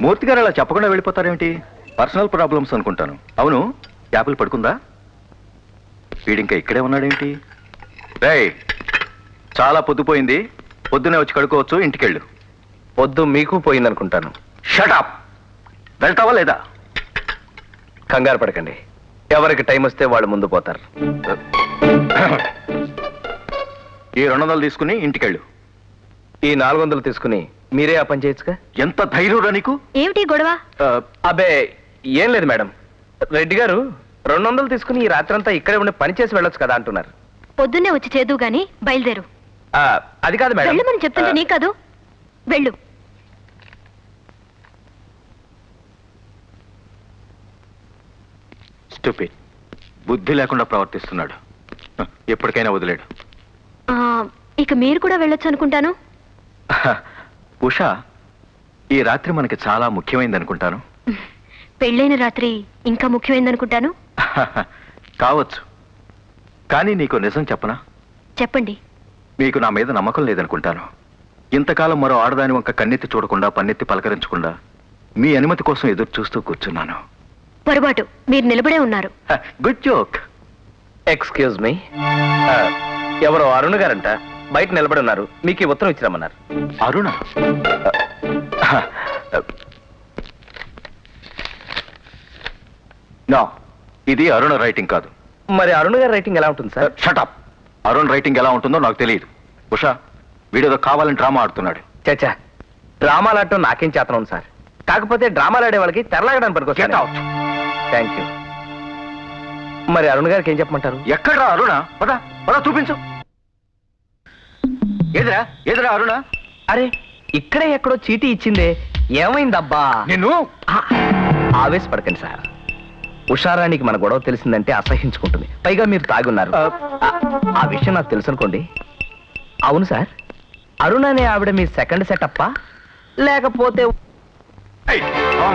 మూర్తి గారు అలా చెప్పకుండా వెళ్ళిపోతారేమిటి? పర్సనల్ ప్రాబ్లమ్స్ అనుకుంటాను. అవును, యాపిల్ పడుకుందా? వీడింకా ఇక్కడే ఉన్నాడేమిటి? రేయ్, చాలా పొద్దుపోయింది, పొద్దునే వచ్చి కడుకోవచ్చు, ఇంటికెళ్ళు. పొద్దు మీకు పోయిందనుకుంటాను. షటప్! వెళ్తావా లేదా? కంగారు పడకండి, ఎవరికి టైం వస్తే వాళ్ళు ముందు పోతారు. ఈ 200 తీసుకుని ఇంటికెళ్ళు. ఈ 400 తీసుకుని మీరే ఆ పని చేయొచ్చుగా. ఎంత ధైర్యం రా నీకు? ఏమిటి గొడవ? అబ్బే ఏం లేదు మేడం, రెడ్డి గారు 200 తీసుకుని ఈ రాత్రంతా ఇక్కడే ఉండి పని చేసి వెళ్ళొచ్చు కదా అంటున్నారు. పొద్దున్నే వచ్చి చేదు గాని బయలుదేరు. అది కాదు మేడం. వెళ్ళమని చెప్తుంటే నీ కాదు, వెళ్ళు. స్టూపిడ్, బుద్ధి లేకుండా ప్రవర్తిస్తున్నాడు. ఎప్పటికైనా వదిలేడు. ఇక మీరు కూడా వెళ్ళొచ్చు అనుకుంటాను. ఉషా, ఈ రాత్రి మనకి చాలా ముఖ్యమైనది అనుకుంటాను. పెళ్ళైన రాత్రి ఇంకా ముఖ్యమైనది అనుకుంటాను. కావచ్చు, కానీ నీకు నిజం చెప్పనా? చెప్పండి. మీకు నా మీద నమ్మకం లేదనుకుంటాను. ఇంతకాలం మరో ఆడదాని వంక కన్నెత్తి చూడకుండా, పన్నెత్తి పలకరించకుండా మీ అనుమతి కోసం ఎదురు చూస్తూ కూర్చున్నాను. పొరపాటు, మీరు నిలబడే ఉన్నారు. Good joke. ఎక్స్క్యూజ్ మీ, ఎవరో అరుణ్ గారంట బయట నిలబడి ఉన్నారు, మీకు ఈ ఉత్తరం ఇచ్చిరమ్మన్నారు. అరుణ? నో, ఇది అరుణ రైటింగ్ కాదు. మరి అరుణ్ గారి రైటింగ్ ఎలా ఉంటుంది సార్? షటప్! అరుణ్ రైటింగ్ ఎలా ఉంటుందో నాకు తెలియదు. ఉషా, వీడేదో కావాలని డ్రామా ఆడుతున్నాడు. చచ్చా, డ్రామాలు ఆడటం నాకేం చేతనం సార్. కాకపోతే డ్రామాలు ఆడే వాళ్ళకి తెరలాగడానికి పనికొచ్చాను. Thank you. మరి అరుణ్ గారికి ఏం చెప్పమంటారు? ఎక్కడ్రా అరుణ? పద పద, చూపించు. ఏదిరా ఏదిరా అరుణ? అరే, ఇక్కడే ఎక్కడో చీటీ ఇచ్చిందే, ఏమైందబ్బా? నిన్ను ఆవేశపడకండి సార్. ఉషారానికి మన గొడవ తెలిసిందంటే అసహించుకుంటుంది, పైగా మీరు తాగున్నారు. ఆ విషయం నాకు తెలుసు అనుకోండి. అవును సార్, అరుణ అనే ఆవిడ మీ సెకండ్ సెటప్పా లేకపోతే?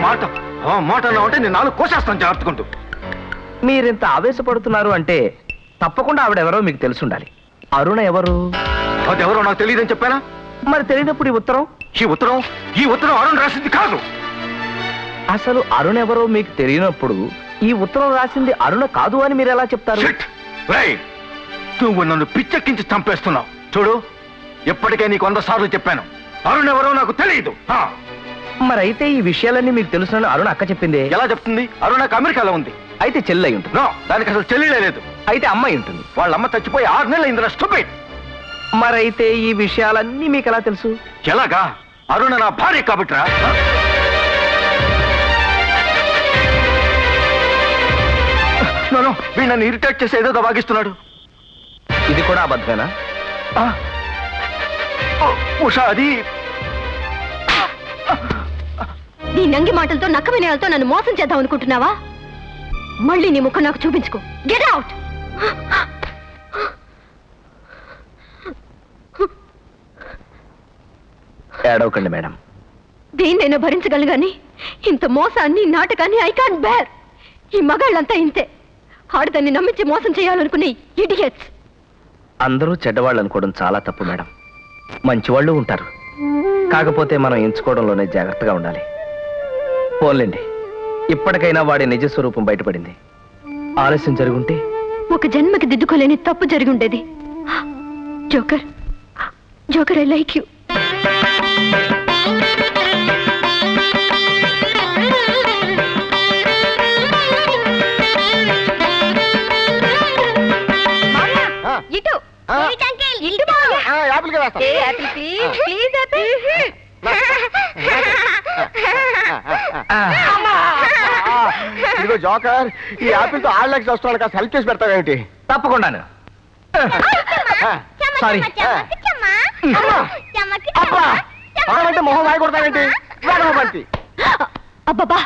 మాట అంటే నేను 4 కోసేస్తాను జాగ్రత్తకుంటూ. మీరింత ఆవేశపడుతున్నారు అంటే తప్పకుండా ఆవిడెవరో మీకు తెలిసి ఉండాలి. అరుణ ఎవరు? అదెవరో నాకు తెలియదని చెప్పానా? మరి తెలియనప్పుడు ఈ ఉత్తరం అరుణ్ రాసింది కాదు. అసలు అరుణ ఎవరో మీకు తెలియనప్పుడు ఈ ఉత్తరం రాసింది అరుణ కాదు అని మీరు ఎలా చెప్తారు? నువ్వు నన్ను పిచ్చెక్కించి చంపేస్తున్నావు. చూడు, ఎప్పటికే నీకు 100 సార్లు చెప్పాను, అరుణ్ ఎవరో నాకు తెలియదు. మరైతే ఈ విషయాలన్నీ మీకు తెలుసునని అరుణ అక్క చెప్పింది. ఎలా చెప్తుంది? అరుణకు అమెరికాలో ఉంది. అయితే చెల్లి అయి ఉంటుంది. దానికి అసలు చెల్లిలే లేదు. అయితే అమ్మాయి ఉంటుంది. వాళ్ళ అమ్మ చచ్చిపోయి 6 నెలలు అయిందిరా, స్టూపిడ్. మరైతే ఈ విషయాలన్నీ మీకు ఎలా తెలుసు? ఎలాగా? అరుణ నా భార్య కాబట్టిరా. వీడు నన్ను ఇరిటేట్ చేసి ఏదో వాగిస్తున్నాడు. ఇది కూడా అబద్ధమేనా? ఉషా, అది నీ నంగి మాటలతో, నక్క వినయాలతో నన్ను మోసం చేద్దాం అనుకుంటున్నావా? మళ్ళీ నీ ముఖం నాకు చూపించుకో. Get out! ఏడవకండి మేడం. దీన్నైనా భరించగలను గాని ఇంత మోసాన్ని, నాటకాన్ని ఐ కాంట్ బేర్. ఈ మగాళ్ళంతా ఇంతే, ఆడదాన్ని నమ్మించి మోసం చేయాలనుకునే ఇడియట్స్. అందరూ చెడ్డవాళ్ళు అనుకోవడం చాలా తప్పు మేడం. మంచివాళ్ళు ఉంటారు, కాకపోతే మనం ఎంచుకోవడంలోనే జాగ్రత్తగా ఉండాలి. పోన్లేండి, ఇప్పటికైనా వాడి నిజ స్వరూపం బయటపడింది. ఆలస్యం జరుగుంటే ఒక జన్మకి దిద్దుకోలేని తప్పు జరిగి ఉండేది. Joker, joker, I like you. ఇటు ఇదిగో జోకర్, ఈ యాపిల్ తో 6 లక్షలు వస్తున్నాడు, కాస్త హెల్ప్ చేసి పెడతావేమిటి? తప్పకుండాను. సారీ. అంటే మొహం వాయి కొడతావేంటి? అబ్బబ్బా,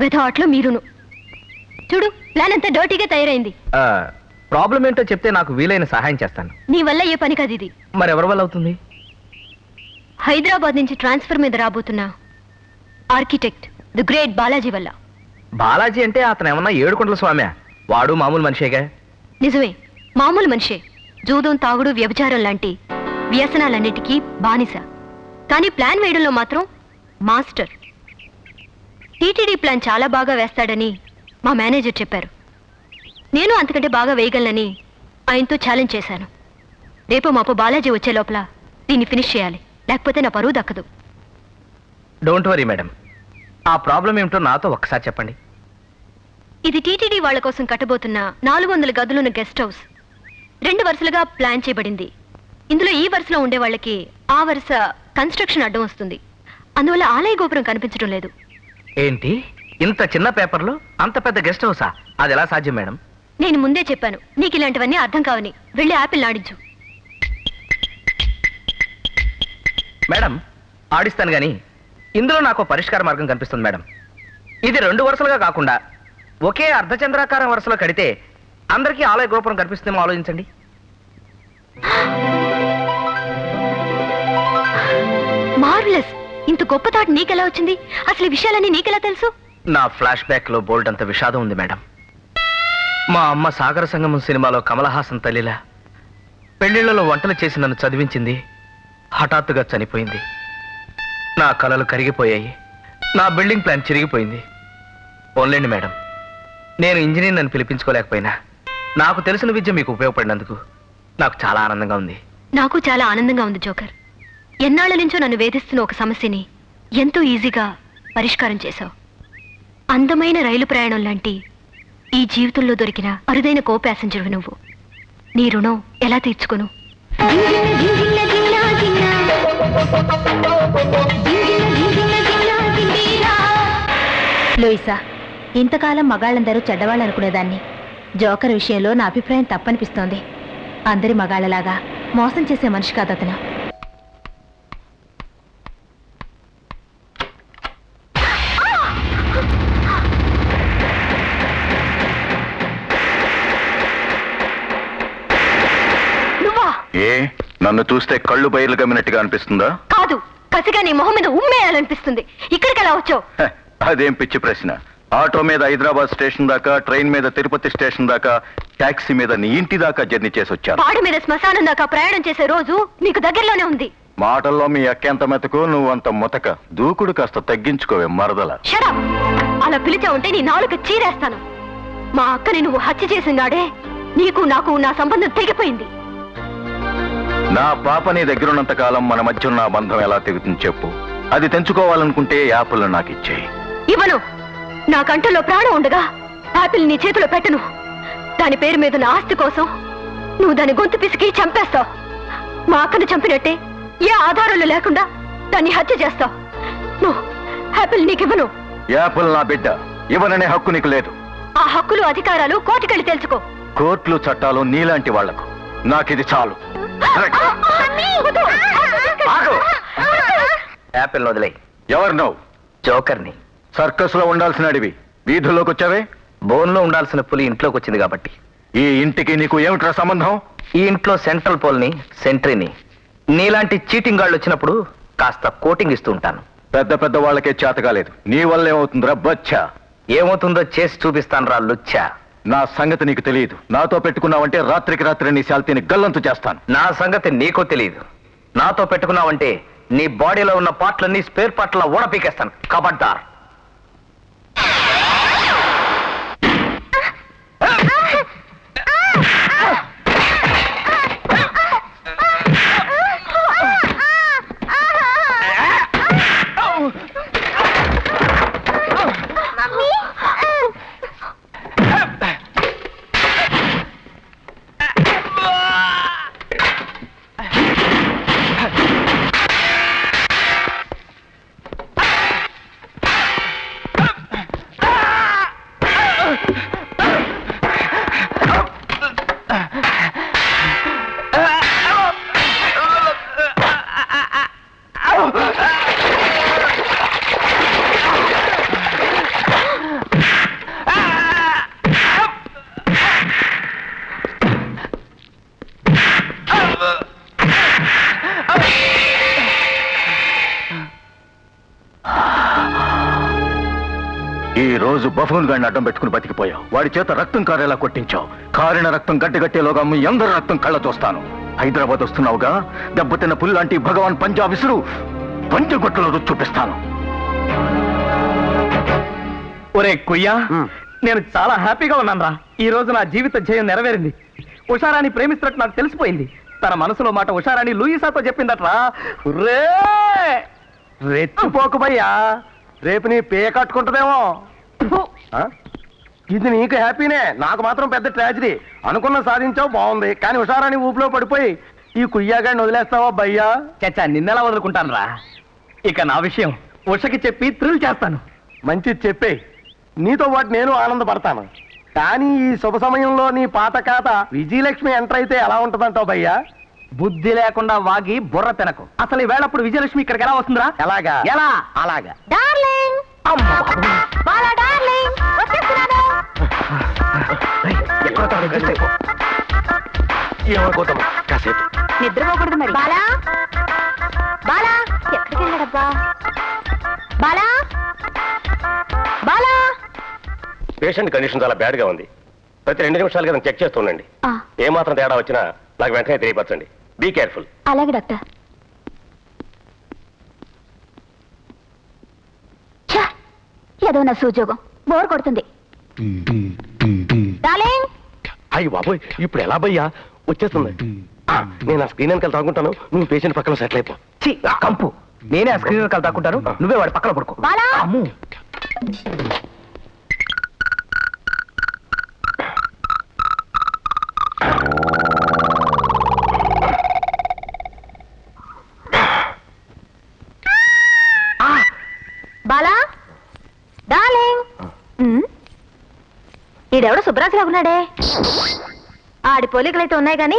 వెధవాట్లో మీరును. చూడు, ప్లాన్ అంతా డర్టీగా తయారైంది. ప్రాబ్లం ఏంటో చెప్తే నాకు వీలైన సహాయం చేస్తాను. నీ వల్ల ఏ పని కాదు ఇది. మరి ఎవరి వల్ల అవుతుంది? హైదరాబాద్ నుంచి ట్రాన్స్ఫర్ మీద రాబోతున్నా ఆర్కిటెక్ట్ ది గ్రేట్ బాలాజీ వల్ల. బాలాజీ అంటే అతను ఏమన్నా 7 కొండల స్వామి? వాడు మామూలు మనిషేగా. నిజమే, మామూలు మనిషే. జూదం, తాగుడు, వ్యభిచారం లాంటి వ్యసనాలన్నిటికీ బానిస. కానీ ప్లాన్ వేయడంలో మాత్రం మాస్టర్. టీటీడీ ప్లాన్ చాలా బాగా వేస్తాడని మా మేనేజర్ చెప్పారు. నేను అంతకంటే బాగా వేయగలనని ఆయనతో ఛాలెంజ్ చేశాను. రేపు మాపు బాలాజీ వచ్చే లోపల దీన్ని ఫినిష్ చేయాలి, లేకపోతే నా పరువు దక్కదు. డోంట్ వరీ మేడం, ఆ ప్రాబ్లం ఏమిటో నాతో ఒక్కసారి చెప్పండి. ఇది టీటీడీ వాళ్ళ కోసం కట్టబోతున్న 400 గదులున్న గెస్ట్ హౌస్. 2 వరుసలుగా ప్లాన్ చేయబడింది. ఇందులో ఈ వరుసలో ఉండే వాళ్ళకి ఆ వరుస కన్స్ట్రక్షన్ అడ్డం వస్తుంది. అందువల్ల ఆలయ గోపురం కనిపించడం లేదు. ఏంటి, ఇంత చిన్న పేపర్లో అంత పెద్ద గెస్ట్ హౌసా? అది ఎలా సాధ్యం మేడం? నేను ముందే చెప్పాను, నీకు ఇలాంటివన్నీ అర్థం కావని. వెళ్ళి యాపిల్ ఆడించు. మేడం, ఆడిస్తాను గాని ఇందులో నాకు పరిష్కార మార్గం కనిపిస్తుంది మేడం. ఇది 2 వరుసలుగా కాకుండా ఒకే అర్ధచంద్రాకారం వరుసలో కడితే అందరికీ ఆలయ గోపురం కనిపిస్తుందేమో ఆలోచించండి. మార్వెలస్! ఇంత గొప్ప థాట్ నీకెలా వచ్చింది? అసలు ఈ విషయాలన్నీ నీకెలా తెలుసు? నా ఫ్లాష్ బ్యాక్ లో బోల్డ్ అంత విషాదం ఉంది మేడం. మా అమ్మ సాగర సంగమం సినిమాలో కమల్ హాసన్ తల్లిలా పెళ్లిళ్లలో వంటలు చేసి నన్ను చదివించింది. హఠాత్తుగా చనిపోయింది. నా కలలు కరిగిపోయాయి. నా బిల్డింగ్ ప్లాన్ చిరిగిపోయింది. ఓన్లేండి మేడం, నేను ఇంజనీర్ అని పిలిపించుకోలేకపోయినా నాకు తెలిసిన విద్య మీకు ఉపయోగపడినందుకు నాకు చాలా ఆనందంగా ఉంది. నాకు చాలా ఆనందంగా ఉంది జోకర్. ఎన్నాళ్ల నుంచో నన్ను వేధిస్తున్న ఒక సమస్యని ఎంతో ఈజీగా పరిష్కారం చేశావు. అందమైన రైలు ప్రయాణం లాంటి ఈ జీవితంలో దొరికిన అరుదైన కో ప్యాసింజర్ నువ్వు. నీ రుణం ఎలా తీర్చుకోను? లూయిసా, ఇంతకాలం మగాళ్ళందరూ చెడ్డవాళ్ళు అనుకునేదాన్ని. జోకర్ విషయంలో నా అభిప్రాయం తప్పనిపిస్తోంది. అందరి మగాళ్ళలాగా మోసం చేసే మనిషి కాదు అతను. ఏ, నన్ను చూస్తే కళ్ళు బయలు గమ్మినట్టుగా అనిపిస్తుందా? కాదు, కసిగా నీ మొహం మీద ఉమ్మేయాలనిపిస్తుంది. ఇక్కడికి ఎలా వచ్చావు? హ, అదేం పిచ్చి ప్రశ్న. ఆటో మీద హైదరాబాద్ స్టేషన్ దాకా, ట్రైన్ మీద తిరుపతి స్టేషన్ దాకా, టాక్సీ మీద నీ ఇంటి దాకా జర్నీ చేసి వచ్చాను. పాడు మీద శ్మశానం దాకా ప్రయాణం చేసే రోజు నీకు దగ్గరలోనే ఉంది. మాటల్లో మీ అక్కెంత మెతకు, నువ్వు అంత ముతక. దూకుడు కాస్త తగ్గించుకోవే మరదల. షరా! అలా పిలిచా ఉంటే నీ నాలుక చీరేస్తాను. మా అక్కని నువ్వు హత్య చేసినాడే నీకు నాకు నా సంబంధం తెగిపోయింది. నా పాప నీ దగ్గరున్నంత కాలం మన మధ్య ఉన్న బంధం ఎలా తెగుతుంది చెప్పు. అది తెంచుకోవాలనుకుంటే యాపిల్ నాకు ఇచ్చేయి. ఇవ్వను. నా కంటలో ప్రాణం ఉండగా యాపిల్ నీ చేతిలో పెట్టను. దాని పేరు మీద నా ఆస్తి కోసం నువ్వు దాని గొంతు పిసికి చంపేస్తావు. మా అక్కను చంపినట్టే ఏ ఆధారాలు లేకుండా దాన్ని హత్య చేస్తావు. నువ్వు యాపిల్ నీకివ్వను. యాపిల్ నా బిడ్డ, ఇవ్వననే హక్కు నీకు లేదు. ఆ హక్కులు అధికారాలు కోర్టుకెళ్ళి తెలుసుకో. కోర్టులు చట్టాలు నీలాంటి వాళ్లకు. నాకిది చాలు. యాపిల్ వదిలే. ఎవరు నువ్వు? జోకర్ని. సర్కస్ లో ఉండాల్సిన అడివి వీధుల్లోకి వచ్చావే? బోన్లో ఉండాల్సిన పులి ఇంట్లోకి వచ్చింది కాబట్టి. ఈ ఇంటికి నీకు ఏమిట్రా సంబంధం? ఈ ఇంట్లో సెంట్రల్ పోల్ని, సెంట్రీని, నీలాంటి చీటింగ్ గాళ్ళు వచ్చినప్పుడు కాస్త కోటింగ్ ఇస్తూ ఉంటాను. పెద్ద పెద్ద వాళ్ళకే చేత కాలేదు. నీ వల్ల ఏమవుతుందిరా బచ్చా? ఏమవుతుందో చేసి చూపిస్తాను రా లుచ్చా. నా సంగతి నీకు తెలియదు. నాతో పెట్టుకున్నావంటే రాత్రికి రాత్రి నీ శాల్తీని గల్లంతు చేస్తాను. నా సంగతి నీకు తెలియదు. నాతో పెట్టుకున్నావంటే నీ బాడీలో ఉన్న పార్ట్లన్నీ స్పేర్ పార్ట్ల ఓడపీకేస్తాను. కబడ్దార్. ఈ రోజు బఫూన్ గాడిని అడ్డం పెట్టుకుని బతికిపోయావు. వాడి చేత రక్తం కారేలా కొట్టించావు. కారిన రక్తం గడ్డగట్టేలోగా మీ అందరి రక్తం కళ్ళ చూస్తాను. హైదరాబాద్ వస్తున్నావుగా, దెబ్బతిన్న పుల్లాంటి భగవాన్ పంజాబ్ విసురు. పంచగొట్టలో రుచి చూపిస్తాను. ఒరే కుయ్యా, నేను చాలా హ్యాపీగా ఉన్నాను. ఈ రోజు నా జీవిత ధ్యేయం నెరవేరింది. ఉషారాణి ప్రేమిస్తున్నట్టు నాకు తెలిసిపోయింది. తన మనసులో మాట ఉషారాణి లూయిసాతో చెప్పిందట్రా. రే రెచ్చిపోకు భయ్యా, రేపు నీ పే కట్టుకుంటుందేమో. ఆ? ఇది నీకు హ్యాపీనే, నాకు మాత్రం పెద్ద ట్రాజడీ. అనుకున్న సాధించావు, బాగుంది, కానీ హుషారాని ఊపిలో పడిపోయి ఈ కుయ్యాగాడిని వదిలేస్తావా భయ్యా? చచ్చా, నిన్నెలా వదులుకుంటాను రా. ఇక నా విషయం ఉషకి చెప్పి థ్రిల్ చేస్తాను. మంచిది చెప్పే, నీతో పాటు నేను ఆనందపడతాను. కానీ ఈ శుభ సమయంలో నీ పాత ఖాత విజయలక్ష్మి ఎంటర్ అయితే ఎలా ఉంటుందంటావు భయ్యా? బుద్ధి లేకుండా వాగి బుర్ర తినకు. అసలు ఈ వేళప్పుడు విజయలక్ష్మి ఇక్కడికి ఎలా వస్తుందిరా? ఎలాగా? ఎలా? అలాగా. డార్లింగ్, బాలా డార్లింగ్, వచ్చేస్తున్నాను. ఏమనుకోతామా కాసేపు నిద్రపోకూడదు మరి. బాలా, బాలా, ఎక్కడికి వెళ్ళాడబ్బా? బాలా, బాలా. పేషెంట్ కండిషన్ చాలా బ్యాడ్ గా ఉంది. ప్రతి 2 నిమిషాలుగా నేను చెక్ చేస్తూ ఉండండి. ఏ మాత్రం తేడా వచ్చినా నాకు వెంటనే తెలియపరచండి. Be careful. అలాగే డాక్టర్. ఏదో నా సూజోగం బోర్ కొడుతుంది. డార్లింగ్, అయ్యి బాబోయ్, ఇప్పుడు ఎలా భయ్యా? వచ్చేస్తుంది. నేను ఆ స్క్రీన్ వెనకాల తాగుంటాను, నువ్వు పేషెంట్ పక్కన సెటిల్ అయిపో. ఛీ, కంపు. నేనే ఆ స్క్రీన్ వెనకాల తాక్కుంటాను, నువ్వే వాడి పక్కన పడుకో. బాలా. అమ్ము. బాలా, డార్లింగ్. ఈడెవడో సుబ్రాజ్ లాగున్నాడే. ఆడి పోలికలైతే ఉన్నాయి గాని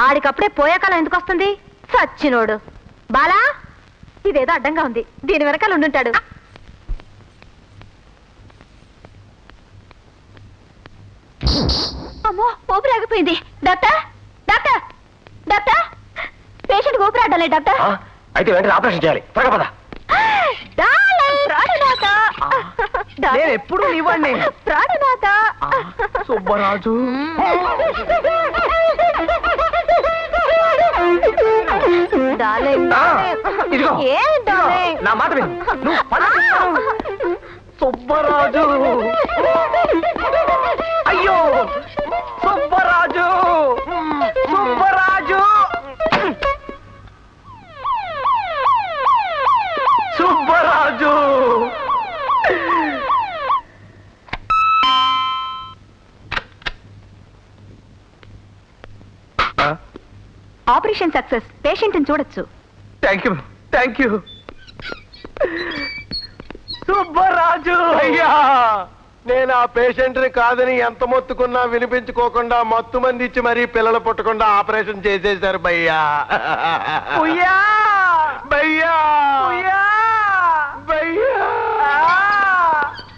ఆడికప్పుడే పోయాకాలం ఎందుకు వస్తుంది? సచ్చినోడు. బాలా, ఇదేదో అడ్డంగా ఉంది, దీని వెనకాల ఉండుంటాడు. అమ్మో, ఊపిరి ఆగిపోయింది. డాక్టర్, డాక్టర్, డాక్టర్, పేషెంట్ ఊపిరి ఆడాలి డాక్టర్. అయితే వెంటనే ఆపరేషన్ చేయాలి. త్వరగా పద. నేను ఎప్పుడు నీవాణ్ణి. సుబ్బరాజు, ఇదిగో నా మాట విను. నువ్వు పద. సుబ్బరాజు, అయ్యో Subbaraju, Subbaraju, Subbaraju. Operation success. Patient చూడొచ్చు. Thank you, thank you. Subbaraju, అయ్యా, నేను ఆ పేషెంట్ ని కాదని ఎంత మొత్తుకున్నా వినిపించుకోకుండా మత్తు మంది ఇచ్చి మరీ పిల్లలు పుట్టకుండా ఆపరేషన్ చేసేశారు భయ్యా. ఉయ్యా.